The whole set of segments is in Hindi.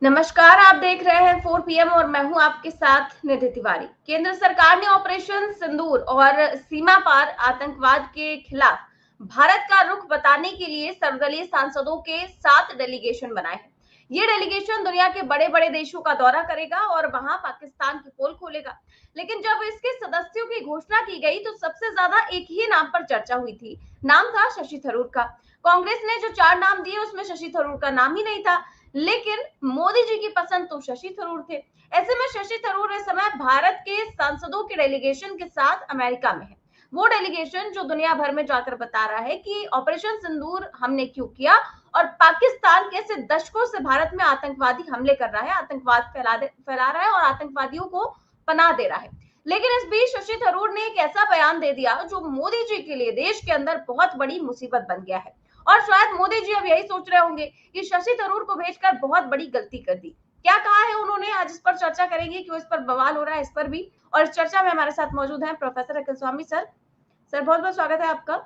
नमस्कार, आप देख रहे हैं 4 पीएम और मैं हूं आपके साथ निधि तिवारी। केंद्र सरकार ने ऑपरेशन सिंदूर और सीमा पार आतंकवाद के खिलाफ भारत का रुख बताने के लिए सर्वदलीय सांसदों के 7 डेलीगेशन बनाए हैं। ये डेलीगेशन दुनिया के बड़े-बड़े देशों का दौरा करेगा और वहां पाकिस्तान की पोल खोलेगा। लेकिन जब इसके सदस्यों की घोषणा की गई तो सबसे ज्यादा एक ही नाम पर चर्चा हुई थी। नाम था शशि थरूर का। कांग्रेस ने जो 4 नाम दिए उसमें शशि थरूर का नाम ही नहीं था। लेकिन मोदी जी की पसंद तो शशि थरूर थे। ऐसे में शशि थरूर इस समय भारत के सांसदों के डेलीगेशन के साथ अमेरिका में है। वो डेलीगेशन जो दुनिया भर में जाकर बता रहा है कि ऑपरेशन सिंदूर हमने क्यों किया और पाकिस्तान कैसे दशकों से भारत में आतंकवादी हमले कर रहा है, आतंकवाद फैला रहा है और आतंकवादियों को पनाह दे रहा है। लेकिन इस बीच शशि थरूर ने एक ऐसा बयान दे दिया जो मोदी जी के लिए देश के अंदर बहुत बड़ी मुसीबत बन गया है। और शायद मोदी जी अब यही सोच रहे होंगे कि शशि थरूर को भेजकर बहुत बड़ी गलती कर दी। क्या कहा है उन्होंने, आज इस पर चर्चा करेंगे, क्यों इस पर बवाल हो रहा है इस पर भी। और इस चर्चा में हमारे साथ मौजूद हैं प्रोफेसर अखिल स्वामी सर। सर बहुत बहुत स्वागत है आपका।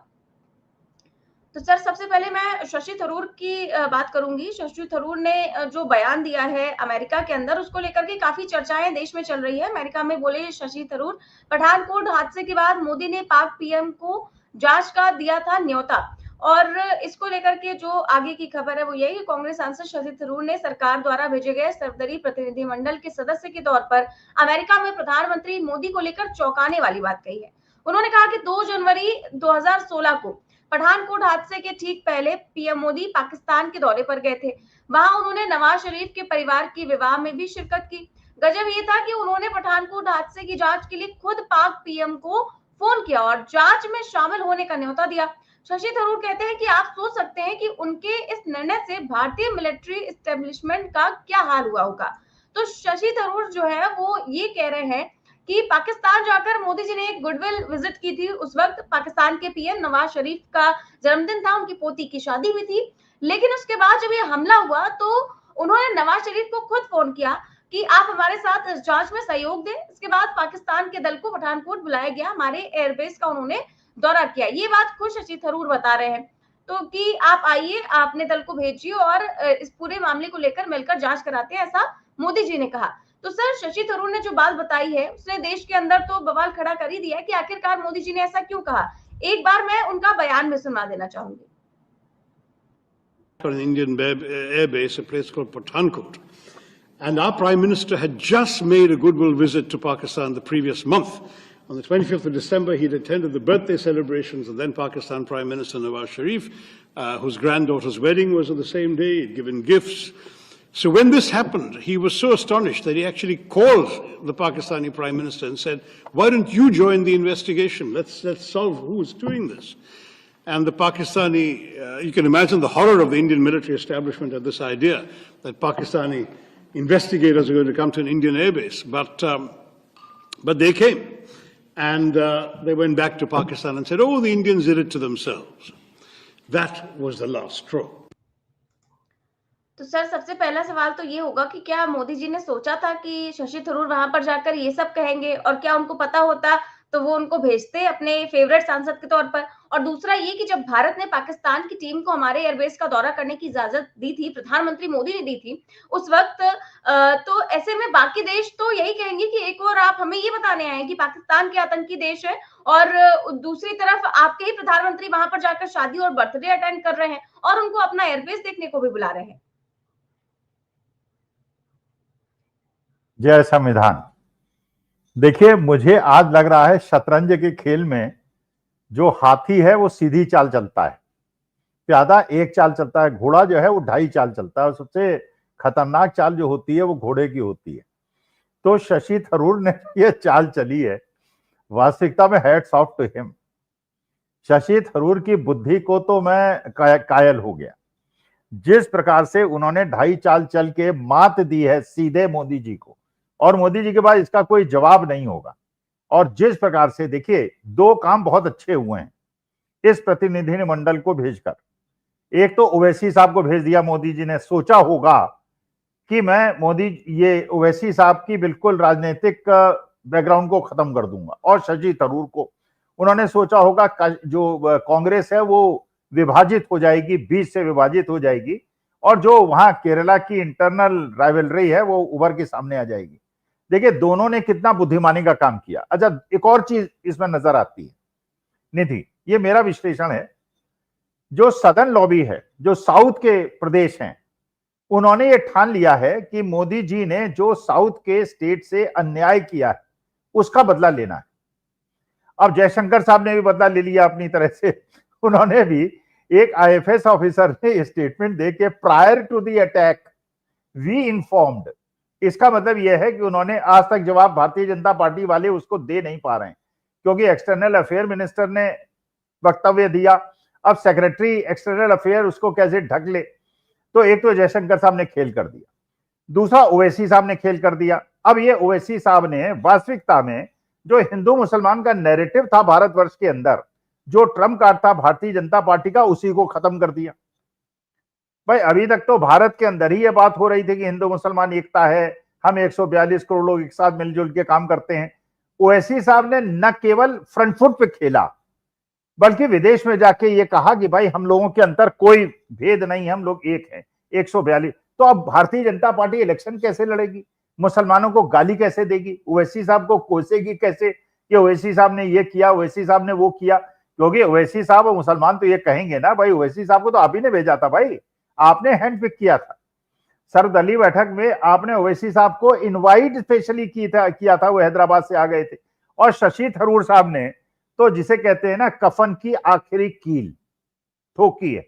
तो सर सबसे पहले मैं शशि थरूर की बात करूंगी। शशि थरूर ने जो बयान दिया है अमेरिका के अंदर, उसको लेकर के काफी चर्चाएं देश में चल रही है। अमेरिका में बोले शशि थरूर, पठानकोट हादसे के बाद मोदी ने पाक पीएम को जांच का दिया था न्योता। और इसको लेकर के जो आगे की खबर है वो यही, कांग्रेस सांसद शशि थरूर ने सरकार द्वारा भेजे गए सर्वदलीय प्रतिनिधिमंडल के सदस्य के तौर पर अमेरिका में प्रधानमंत्री मोदी को लेकर चौंकाने वाली बात कही है। उन्होंने कहा कि 2 जनवरी 2016 को पठानकोट हादसे के ठीक पहले पीएम मोदी पाकिस्तान के दौरे पर गए थे। वहां उन्होंने नवाज शरीफ के परिवार की विवाह में भी शिरकत की। गजब ये था कि उन्होंने पठानकोट हादसे की जांच के लिए खुद पाक पीएम को फोन किया और जांच में शामिल होने का न्योता दिया। शशि थरूर कहते हैं कि आप सोच सकते हैं कि उनके इस निर्णय से भारतीय मिलिट्री एस्टेब्लिशमेंट का क्या हाल हुआ होगा। तो शशि थरूर जो है वो ये कह रहे हैं कि पाकिस्तान जाकर मोदी जी ने एक गुडविल विजिट की थी। उस वक्त पाकिस्तान के पीएम नवाज शरीफ का जन्मदिन था, उनकी पोती की शादी हुई थी। लेकिन उसके बाद जब ये हमला हुआ तो उन्होंने नवाज शरीफ को खुद फोन किया कि आप हमारे साथ इस जांच में सहयोग दें। इसके बाद पाकिस्तान के दल को पठानकोट बुलाया गया, हमारे एयरबेस का उन्होंने दौरा किया। ये बात खुद शशि थरूर बता रहे हैं तो कि आप आइए, आपने दल को भेजिए और इस पूरे मामले को लेकर मिलकर जांच कराते हैं, ऐसा मोदी जी ने कहा। तो सर शशि थरूर ने जो बात बताई है उसने देश के अंदर तो बवाल खड़ा कर ही दिया है कि आखिरकार मोदी जी ने ऐसा क्यों कहा। एक बार मैं उनका बयान भी सुना देना चाहूंगी। For an Indian air base, a place called Pathankot. And our Prime Minister had just made a goodwill visit to Pakistan the previous month. On the 25th of December, he'd attended the birthday celebrations of then Pakistan Prime Minister Nawaz Sharif, whose granddaughter's wedding was on the same day. He'd given gifts. So when this happened, he was so astonished that he actually called the Pakistani Prime Minister and said, "Why don't you join the investigation? Let's solve who is doing this." And the Pakistani, you can imagine the horror of the Indian military establishment at this idea that Pakistani investigators are going to come to an Indian airbase. But they came, and they went back to Pakistan and said, "Oh, the Indians did it to themselves." That was the last straw. तो सर सबसे पहला सवाल तो ये होगा कि क्या मोदी जी ने सोचा था कि शशि थरूर वहां पर जाकर ये सब कहेंगे, और क्या उनको पता होता तो वो उनको भेजते अपने फेवरेट सांसद के तौर पर। और दूसरा ये कि जब भारत ने पाकिस्तान की टीम को हमारे एयरबेस का दौरा करने की इजाजत दी थी, प्रधानमंत्री मोदी ने दी थी उस वक्त, तो ऐसे में बाकी देश तो यही कहेंगे कि एक और आप हमें ये बताने आए कि पाकिस्तान के आतंकी देश है, और दूसरी तरफ आपके ही प्रधानमंत्री वहां पर जाकर शादी और बर्थडे अटेंड कर रहे हैं और उनको अपना एयरबेस देखने को भी बुला रहे हैं। जय संविधान। देखिए, मुझे आज लग रहा है शतरंज के खेल में जो हाथी है वो सीधी चाल चलता है, प्यादा एक चाल चलता है, घोड़ा जो है वो 2.5 चाल चलता है, और सबसे खतरनाक चाल जो होती है वो घोड़े की होती है। तो शशि थरूर ने ये चाल चली है, वास्तविकता में hats off to him. Shashi Tharoor की बुद्धि को तो मैं कायल हो गया। जिस प्रकार से उन्होंने 2.5 चाल चल के मात दी है सीधे मोदी जी को, और मोदी जी के पास इसका कोई जवाब नहीं होगा। और जिस प्रकार से देखिए, 2 काम बहुत अच्छे हुए हैं इस प्रतिनिधि मंडल को भेजकर। एक तो ओवैसी साहब को भेज दिया मोदी जी ने, सोचा होगा कि मैं ये ओवैसी साहब की बिल्कुल राजनीतिक बैकग्राउंड को खत्म कर दूंगा, और शशि थरूर को उन्होंने सोचा होगा जो कांग्रेस है वो विभाजित हो जाएगी, बीच से विभाजित हो जाएगी, और जो वहां केरला की इंटरनल राइवलरी है वो उभर के सामने आ जाएगी। देखिए दोनों ने कितना बुद्धिमानी का काम किया। अच्छा एक और चीज इसमें नजर आती है निधि, ये मेरा विश्लेषण है, जो सदर्न लॉबी है, जो साउथ के प्रदेश हैं, उन्होंने ये ठान लिया है कि मोदी जी ने जो साउथ के स्टेट से अन्याय किया है उसका बदला लेना है। अब जयशंकर साहब ने भी बदला ले लिया अपनी तरह से। उन्होंने भी एक आईएफएस ऑफिसर ने स्टेटमेंट दे के prior to the attack we informed, इसका मतलब यह है कि उन्होंने आज तक जवाब भारतीय जनता पार्टी वाले उसको दे नहीं पा रहे हैं, क्योंकि एक्सटर्नल अफेयर मिनिस्टर ने वक्तव्य दिया, अब सेक्रेटरी एक्सटर्नल अफेयर उसको कैसे ढक ले। तो एक तो जयशंकर साहब ने खेल कर दिया, दूसरा ओवैसी साहब ने खेल कर दिया। अब ये ओवैसी साहब ने वास्तविकता में जो हिंदू मुसलमान का नैरेटिव था भारतवर्ष के अंदर, जो ट्रम्प कार्ड था भारतीय जनता पार्टी का, उसी को खत्म कर दिया। भाई अभी तक तो भारत के अंदर ही ये बात हो रही थी कि हिंदू मुसलमान एकता है, हम 142 करोड़ लोग एक साथ मिलजुल के काम करते हैं। ओवैसी साहब ने न केवल फ्रंट फुट पे खेला, बल्कि विदेश में जाके ये कहा कि भाई हम लोगों के अंदर कोई भेद नहीं है, हम लोग एक हैं, 142। तो अब भारतीय जनता पार्टी इलेक्शन कैसे लड़ेगी, मुसलमानों को गाली कैसे देगी, ओवैसी साहब को कोसेगी कैसे कि ओवैसी साहब ने ये किया, ओवैसी साहब ने वो किया। क्योंकि ओवैसी साहब और मुसलमान तो ये कहेंगे ना, भाई ओवैसी साहब को तो आप ही ने भेजा था, भाई आपने हैंड पिक किया था। सर्वदलीय बैठक में आपने ओवैसी साहब को इनवाइट स्पेशली किया था, वो हैदराबाद से आ गए थे। और शशि थरूर साहब ने तो जिसे कहते हैं ना कफन की आखिरी कील ठोकी है।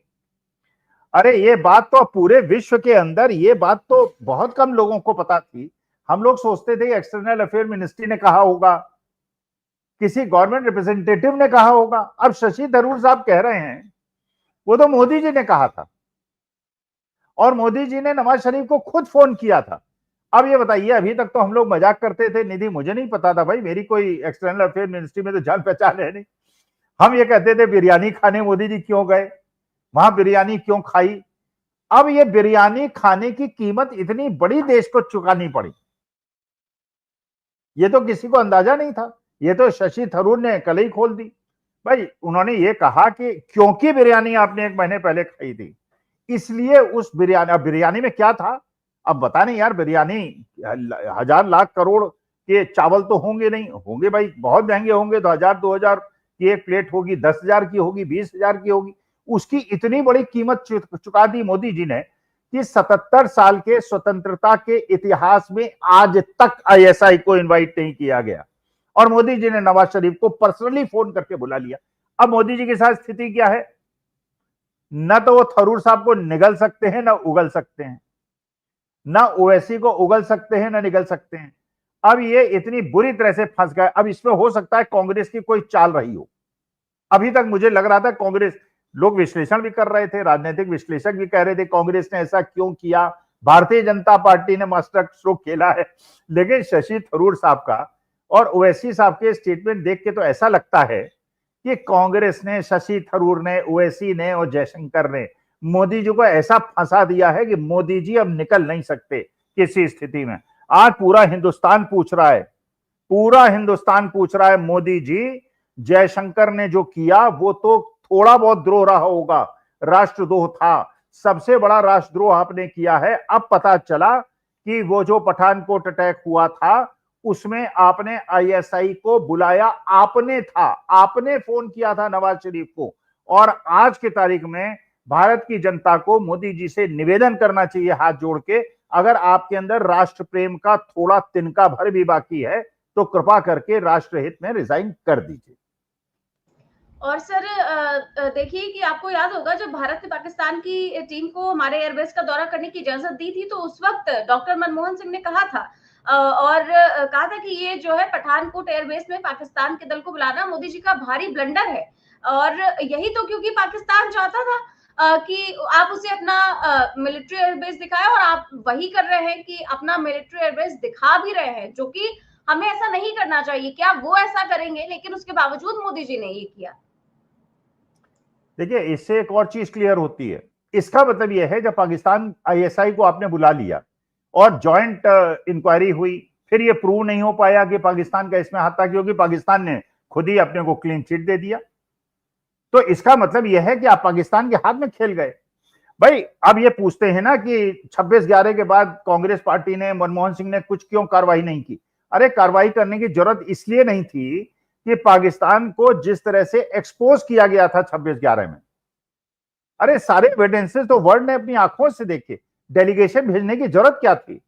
अरे ये बात तो पूरे विश्व के अंदर, ये बात तो बहुत कम लोगों को पता थी। हम लोग सोचते थे एक्सटर्नल अफेयर मिनिस्ट्री ने कहा होगा, किसी गवर्नमेंट रिप्रेजेंटेटिव ने कहा होगा। अब शशि थरूर साहब कह रहे हैं वो तो मोदी जी ने कहा था, और मोदी जी ने नवाज शरीफ को खुद फोन किया था। अब ये बताइए, अभी तक तो हम लोग मजाक करते थे निधि, मुझे नहीं पता था भाई, मेरी कोई एक्सटर्नल अफेयर मिनिस्ट्री में तो जान पहचान है नहीं। हम ये कहते थे बिरयानी खाने मोदी जी क्यों गए, वहां बिरयानी क्यों खाई। अब ये बिरयानी खाने की कीमत इतनी बड़ी देश को चुकानी पड़ी, ये तो किसी को अंदाजा नहीं था। ये तो शशि थरूर ने कल ही खोल दी। भाई उन्होंने ये कहा कि क्योंकि बिरयानी आपने 1 महीने पहले खाई थी, इसलिए उस बिरयानी, अब बिरयानी में क्या था अब बता नहीं यार। बिरयानी 1000 लाख करोड़ के चावल तो होंगे नहीं, होंगे भाई बहुत महंगे होंगे, तो 1000-2000 की एक प्लेट होगी, 10,000 की होगी, 20,000 की होगी। उसकी इतनी बड़ी कीमत चुका दी मोदी जी ने कि 77 साल के स्वतंत्रता के इतिहास में आज तक आईएसआई को इनवाइट नहीं किया गया, और मोदी जी ने नवाज शरीफ को पर्सनली फोन करके बुला लिया। अब मोदी जी के साथ स्थिति क्या है, न तो वो थरूर साहब को निगल सकते हैं, न उगल सकते हैं, ना ओवैसी को उगल सकते हैं, ना निगल सकते हैं। अब ये इतनी बुरी तरह से फंस गए। अब इसमें हो सकता है कांग्रेस की कोई चाल रही हो। अभी तक मुझे लग रहा था कांग्रेस, लोग विश्लेषण भी कर रहे थे, राजनीतिक विश्लेषक भी कह रहे थे कांग्रेस ने ऐसा क्यों किया, भारतीय जनता पार्टी ने मास्टर स्ट्रोक खेला है। लेकिन शशि थरूर साहब का और ओवैसी साहब के स्टेटमेंट देख के तो ऐसा लगता है कि कांग्रेस ने, शशि थरूर ने, ओवैसी ने और जयशंकर ने मोदी जी को ऐसा फंसा दिया है कि मोदी जी अब निकल नहीं सकते किसी स्थिति में। आज पूरा हिंदुस्तान पूछ रहा है, पूरा हिंदुस्तान पूछ रहा है, मोदी जी जयशंकर ने जो किया वो तो थोड़ा बहुत द्रोह रहा होगा, राष्ट्रद्रोह था, सबसे बड़ा राष्ट्रद्रोह आपने किया है। अब पता चला कि वो जो पठानकोट अटैक हुआ था उसमें आपने आईएसआई को बुलाया, आपने फोन किया था नवाज शरीफ को। और आज की तारीख में भारत की जनता को मोदी जी से निवेदन करना चाहिए हाथ जोड़ के, अगर आपके अंदर राष्ट्र प्रेम का थोड़ा तिनका भर भी बाकी है तो कृपा करके राष्ट्रहित में रिजाइन कर दीजिए। और सर देखिए कि आपको याद होगा जब भारत ने पाकिस्तान की टीम को हमारे एयरबेस का दौरा करने की इजाजत दी थी, तो उस वक्त डॉक्टर मनमोहन सिंह ने कहा था और कहा था कि ये जो है पठानकोट एयरबेस में पाकिस्तान के दल को बुलाना मोदी जी का भारी ब्लंडर है। और यही तो क्योंकि पाकिस्तान चाहता था कि आप उसे अपना मिलिट्री एयरबेस दिखाए, और आप वही कर रहे हैं कि अपना मिलिट्री एयरबेस दिखा भी रहे हैं, जो कि हमें ऐसा नहीं करना चाहिए। क्या वो ऐसा करेंगे? लेकिन उसके बावजूद मोदी जी ने ये किया। देखिए इससे एक और चीज क्लियर होती है, इसका मतलब यह है जब पाकिस्तान आईएसआई को आपने बुला लिया और जॉइंट इंक्वायरी हुई, फिर ये प्रूव नहीं हो पाया कि पाकिस्तान का इसमें हाथ था, क्योंकि पाकिस्तान ने खुद ही अपने को क्लीन चिट दे दिया, तो इसका मतलब यह है कि आप पाकिस्तान के हाथ में खेल गए। भाई अब ये पूछते हैं ना कि 26/11 के बाद कांग्रेस पार्टी ने, मनमोहन सिंह ने कुछ क्यों कार्रवाई नहीं की। अरे कार्रवाई करने की जरूरत इसलिए नहीं थी कि पाकिस्तान को जिस तरह से एक्सपोज किया गया था 26/11 में, अरे सारे एविडेंसेस तो वर्ल्ड ने अपनी आंखों से देखे। डेलीगेशन भेजने की जरूरत क्या थी,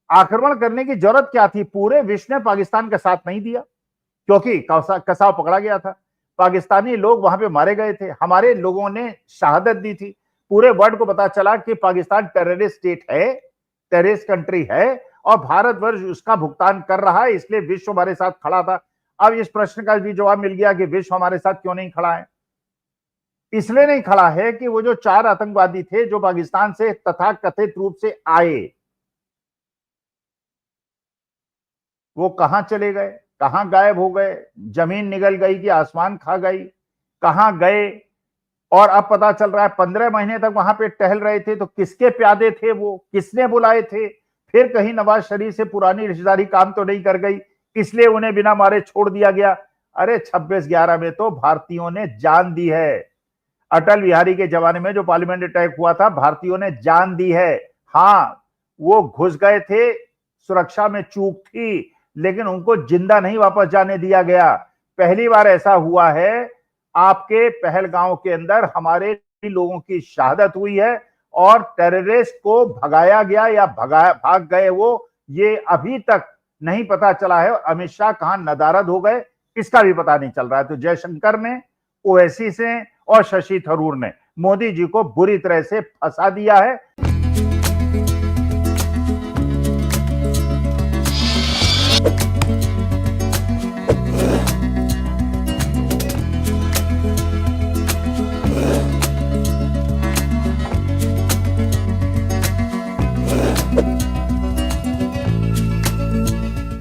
आक्रमण करने की जरूरत क्या थी। पूरे विश्व ने पाकिस्तान का साथ नहीं दिया क्योंकि कसाव पकड़ा गया था, पाकिस्तानी लोग वहां पे मारे गए थे, हमारे लोगों ने शहादत दी थी। पूरे वर्ल्ड को पता चला कि पाकिस्तान टेररिस्ट स्टेट है, टेररिस्ट कंट्री है और भारतवर्ष उसका भुगतान कर रहा है, इसलिए विश्व हमारे साथ खड़ा था। अब इस प्रश्न का भी जवाब मिल गया कि विश्व हमारे साथ क्यों नहीं खड़ा है। इसलिए नहीं खड़ा है कि वो जो 4 आतंकवादी थे जो पाकिस्तान से तथाकथित रूप से आए, वो कहां चले गए, कहां गायब हो गए, जमीन निगल गई कि आसमान खा गई, कहां गए। और अब पता चल रहा है 15 महीने तक वहां पे टहल रहे थे, तो किसके प्यादे थे वो, किसने बुलाए थे। फिर कहीं नवाज शरीफ से पुरानी रिश्तेदारी काम तो नहीं कर गई, इसलिए उन्हें बिना मारे छोड़ दिया गया। अरे 26/11 में तो भारतीयों ने जान दी है। अटल बिहारी के जमाने में जो पार्लियामेंट अटैक हुआ था, भारतीयों ने जान दी है। हाँ, वो घुस गए थे, सुरक्षा में चूक थी, लेकिन उनको जिंदा नहीं वापस जाने दिया गया। पहली बार ऐसा हुआ है आपके पहलगांव के अंदर हमारे लोगों की शहादत हुई है और टेररिस्ट को भगाया गया या भाग गए वो, ये अभी तक नहीं पता चला है। अमित शाह कहां नदारद हो गए इसका भी पता नहीं चल रहा है। तो जयशंकर ने, ओवैसी से और शशि थरूर ने मोदी जी को बुरी तरह से फंसा दिया है।